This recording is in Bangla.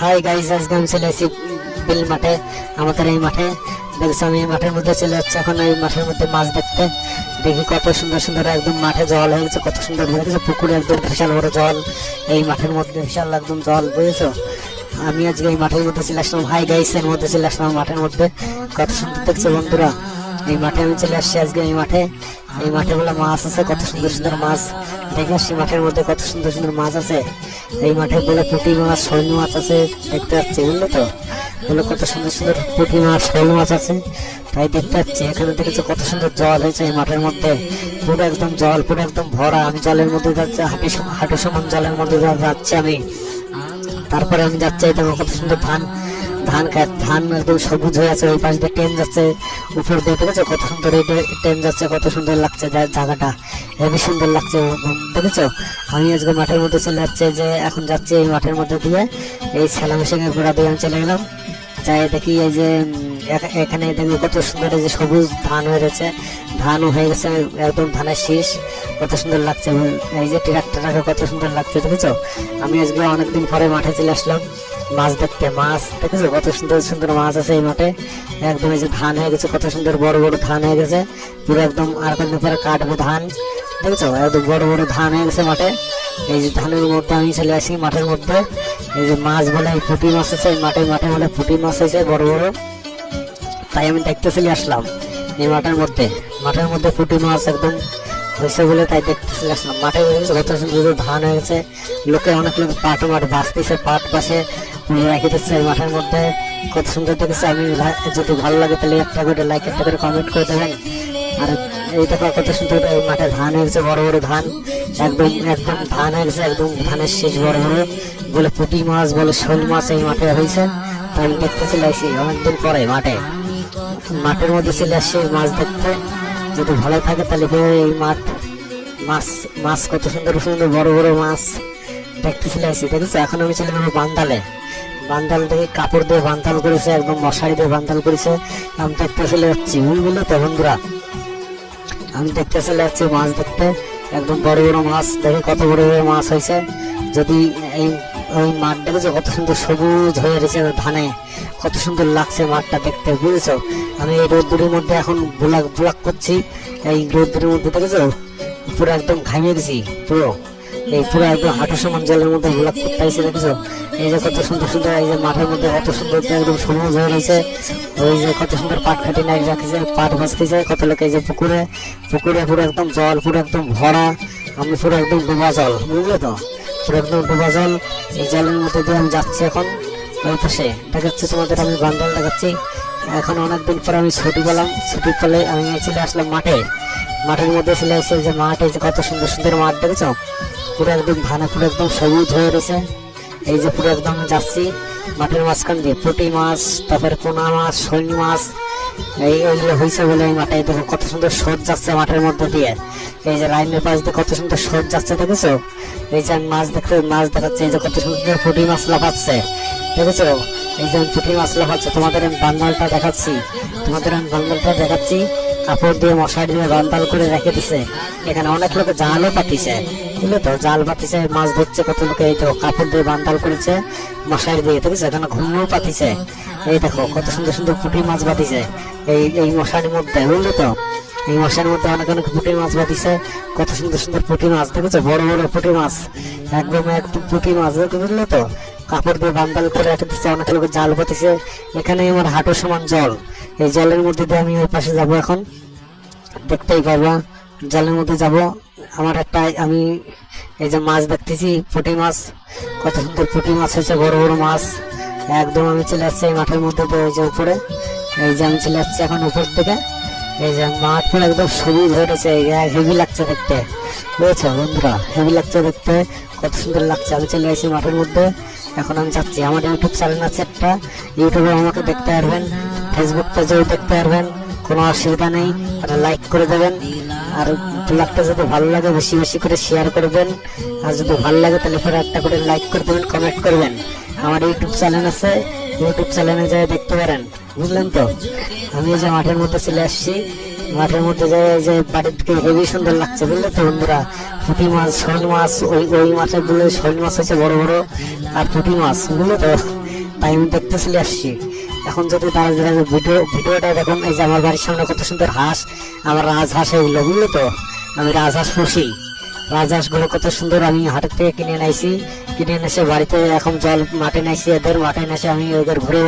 হাই গাইস, আজকে আমি চলে এসেছি বিল মাঠে। আমাদের এই মাঠে দেখছি, আমি এই মাঠের মধ্যে চলে যাচ্ছি এখন। এই মাঠের মধ্যে মাছ দেখতে দেখি কত সুন্দর সুন্দর একদম মাঠে জল হয়ে গেছে, কত সুন্দর হয়ে গেছে পুকুরে, একদম বিশাল বড় জল এই মাঠের মধ্যে, বিশাল একদম জল, বুঝেছো? আমি আজকে এই মাঠের মধ্যে চলে আসলাম। হাই গাইস, এর মধ্যে চলে আসলাম মাঠের মধ্যে, কত সুন্দর দেখছো বন্ধুরা। এই মাঠে আমি চলে আসছি আজকে। এই মাঠে বলে মাছ আছে, কত সুন্দর সুন্দর মাছ দেখে আসছি। মাঠের মধ্যে কত সুন্দর সুন্দর মাছ আছে। এই মাঠে বলে পুঁটি মাছ, শৈল মাছ আছে, দেখতে পাচ্ছি, বুঝলে তো? বলে কত সুন্দর সুন্দর পুঁটি মাছ, শৈল মাছ আছে, তাই দেখতে পাচ্ছি। এখানে দেখেছো কত সুন্দর জল হয়েছে এই মাঠের মধ্যে, পুরো একদম জল, পুরো একদম ভরা। আমি জলের মধ্যে যাচ্ছি, হাঁটু সমান জলের মধ্যে যাচ্ছি আমি। তারপরে আমি যাচ্ছি, এই দেখো কত সুন্দর ধান খায়, ধান একদম সবুজ হয়ে আছে। ওই পাশ দিয়ে ট্রেন যাচ্ছে উপর দিয়ে, দেখেছো কত সুন্দর এই ট্রেন যাচ্ছে, কত সুন্দর লাগছে জায়গাটা, হেবি সুন্দর লাগছে, দেখেছো? আমি আজকে মাঠের মধ্যে চলে যাচ্ছি, যে এখন যাচ্ছি এই মাঠের মধ্যে দিয়ে, এই সেলা মেশিনের গোড়া দিয়ে আমি চলে গেলাম। যাই দেখি এই যে এখানে দেখবো কত সুন্দর এই যে সবুজ ধান হয়ে গেছে, ধানও হয়ে গেছে একদম, ধানের শীষ, কত সুন্দর লাগছে। এই যে ট্রাক্টরটাকে কত সুন্দর লাগছে, দেখেছো? আমি আজকে অনেকদিন পরে মাঠে চলে আসলাম মাছ দেখতে। মাছ দেখেছো কত সুন্দর সুন্দর মাছ আছে এই মাঠে, একদম। এই যে ধান হয়ে গেছে, কত সুন্দর বড় বড় ধান হয়ে গেছে পুরো একদম। আর কদিন পরে কাটবো ধান, দেখেছো? একদম বড় বড় ধান হয়ে গেছে মাঠে। এই যে ধানের মধ্যে আমি চলে আসি মাঠের মধ্যে। এই যে মাছ বলে পুঁটি মাছ আছে এই মাঠে বলে পুঁটি মাছ হয়েছে বড় বড়, তাই আমি দেখতে চলে আসলাম এই মাঠের মধ্যে পুঁটি মাছ একদম হয়েছে বলে, তাই দেখতে চলে আসলাম মাঠে। কত সুন্দর ধান হয়ে গেছে, অনেক লোক পাটও মাঠ বাঁচতেছে, পাট পাশে রেখে দিচ্ছে এই মাঠের মধ্যে, কত সুন্দর দেখেছে। আমি যদি ভালো লাগে তাহলে একটা করে লাইক, একটা করে কমেন্ট করে দেবেন। আর এই দেখো কত সুন্দর এই মাঠে ধান হয়ে গেছে, বড় বড় ধান, একদম একদম ধান হয়ে গেছে, একদম ধানের শেষ বড় বড় বলে পুঁটি মাছ, বলে শোল মাছ এই মাঠে হয়েছে। তাই আমি দেখতে চলে আসি অনেকদিন পরে মাঠের মধ্যে চলে আসছি মাছ দেখতে। যদি ভালো থাকে তাহলে এই মাছ কত সুন্দর সুন্দর বড় বড় মাছ দেখতে চলে আসি, দেখেছো? এখন আমি চলে যাবো বান্দাল থেকে কাপড় দিয়ে বান্দাল করেছে, একদম মশারি দিয়ে বান্দাল করেছে। আমি দেখতে চলে যাচ্ছি, বুঝলে তো বন্ধুরা? আমি দেখতে চলে যাচ্ছি মাছ দেখতে, একদম বড় বড় মাছ দেখে, কত বড় বড় মাছ হয়েছে। যদি ওই মাঠ দেখেছো কত সুন্দর সবুজ হয়ে রয়েছে ধানে, কত সুন্দর লাগছে মাঠটা দেখতে, বুঝেছো? আমি এই রোদ্দুরের মধ্যে এখন ব্লগ করছি, এই রোদ্দুরের মধ্যে দেখেছো পুরো একদম ঘামিয়ে গেছি, পুরো একদম হাঁটু সমান জলের মধ্যে ব্লগ করতে আসছে, দেখেছো? এই যে কত সুন্দর সুন্দর এই যে মাঠের মধ্যে কত সুন্দর একদম সবুজ হয়ে রয়েছে। ওই যে কত সুন্দর পাট খাটি নাই রাখছে, পাট ভাজতেছে কত লোক। এই যে পুকুরে পুরো একদম জল, পুরো একদম ভরা। আমি পুরো একদম ডোবা জল, বুঝলে তো? পুরো একদম ডোবা জল। এই জলের মধ্যে দিয়ে আমি যাচ্ছি এখন ওই পাশে, দেখাচ্ছি তোমাদের আমি বান্দাল দেখাচ্ছি। এখন অনেকদিন পরে আমি ছুটি পেলে আমি চলে আসলাম মাঠের মধ্যে চলে এসে, যে মাঠ, এই যে কত সুন্দর সুন্দর মাঠ, দেখেছো? পুরো একদম ধানে পুরো একদম সবুজ হয়ে রয়েছে। এই যে পুরো একদম যাচ্ছি মাঠের মাঝখান দিয়ে, পুঁটি মাছ, তারপরে পোনা মাছ, শৈল মাছ এইগুলো হয়েছে বলে এই মাঠে দেখো কত সুন্দর স্রোত যাচ্ছে মাঠের মধ্যে দিয়ে। এই যে লাইনের পাশ দিয়ে কত সুন্দর স্রোত যাচ্ছে, দেখেছো? এই যে আমি মাছ দেখাচ্ছে, এই যে কত সুন্দর পুঁটি মাছ লাফাচ্ছে, দেখেছো? এই যে পুঁটি মাছ লাফাচ্ছে। তোমাদের আমি বান্দালটা দেখাচ্ছি, কাপড় দিয়ে মশারি দিয়ে বান্দাল করে রেখে দিছে। এখানে অনেক লোকে জালও পাতিছে, বুঝলে তো? জাল পাতিছে, মাছ ধরছে কত লোকে। এই তো কাপড় দিয়ে বান্দাল করেছে মশারি দিয়ে, দেখেছো? এখানে ঘুমও পাতিছে। এই দেখো কত সুন্দর সুন্দর পুঁটি মাছ বাতিছে এই মশারির মধ্যে, বুঝলে তো? এই মশারির মধ্যে অনেক পুঁটি মাছ বাতিছে, কত সুন্দর সুন্দর পুঁটি মাছ, দেখেছো? বড় বড় পুঁটি মাছ, একদম পুঁটি মাছ, বুঝলে তো? কাপড় দিয়ে বান্দাল করে রেখে দিচ্ছে, অনেক লোক জাল পাতিছে। এখানে আমার হাঁটু সমান জল, এই জলের মধ্যে দিয়ে আমি ওই পাশে যাবো এখন, দেখতেই পাবো জলের মধ্যে যাব। আমি এই যে মাছ দেখতেছি পুঁটি মাছ, কত সুন্দর পুঁটি মাছ হয়েছে, বড় বড় মাছ একদম। আমি চলে আসছি এই মাঠের মধ্যে, ওই যে উপরে, এই যে আমি চলে আসছি এখন উপর থেকে। এই যে মাঠ পুরো একদম সবুজ হয়ে রয়েছে, হেভি লাগছে দেখতে, বুঝেছো বন্ধুরা? হেভি লাগছে দেখতে, কত সুন্দর লাগছে। আমি চলে আসছি মাঠের মধ্যে, এখন আমি যাচ্ছি। আমার ইউটিউব চ্যানেল আছে একটা, ইউটিউবে আমাকে দেখতে পারবেন, ফেসবুক পেজেও দেখতে পারবেন, কোনো অসুবিধা নেই। লাইক করে দেবেন, আর ব্লগটা যদি ভালো লাগে বেশি বেশি করে শেয়ার করবেন। আর যদি ভালো লাগে তাহলে পরে একটা করে লাইক করে দেবেন, কমেন্ট করবেন। আমার ইউটিউব চ্যানেল আছে, ইউটিউব চ্যানেলে যাই দেখতে পারেন, বুঝলেন তো? আমি এই যে মাঠের মধ্যে চলে আসছি, মাঠের মধ্যে যাই, যে বাড়ির থেকে হেবি সুন্দর লাগছে, বুঝলে তো বন্ধুরা? পুঁটি মাছ, শৈল মাছ, ওই মাছের গুলো শৈল মাছ হচ্ছে বড় বড়, আর পুঁটি মাছ, বুঝলে তো? তাই আমি দেখতে চলে আসছি। এখন যদি তারা ভিডিওটা দেখুন, এই যে আমার বাড়ির সামনে কত সুন্দর হাঁস, আমার রাজহাঁস এগুলো, বুঝলো তো, আমি রাজহাঁস পুষি। রাজহাঁস গুলো কত সুন্দর আমি হাটের থেকে কিনে এনে এসে বাড়িতে এখন জল মাঠে নাইছি, এদের মাঠে এসে আমি ওদের ঘুরে